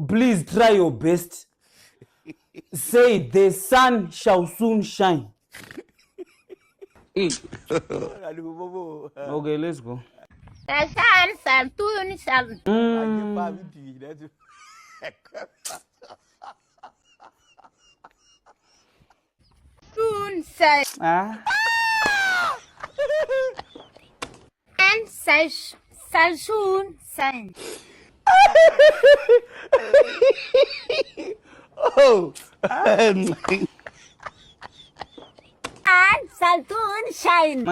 Please try your best. Say the sun shall soon shine. Okay, let's go. The sun shall soon shine. Soon shine. And shall soon shine. Oh. And shall soon shine.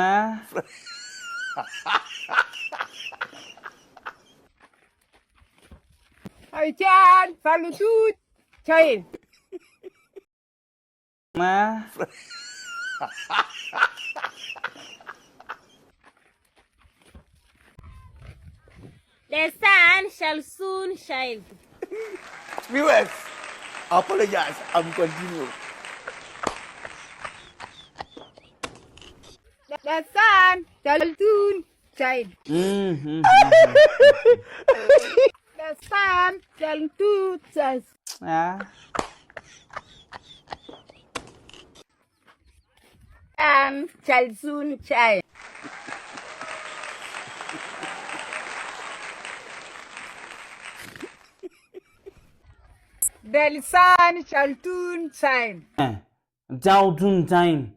I can shall soon shine. The sun shall soon shine. Viewers, apologize. I'm continuing. The sun shall soon shine. The sun shall soon shine. And shall soon shine. The sun shall soon shine. Down time.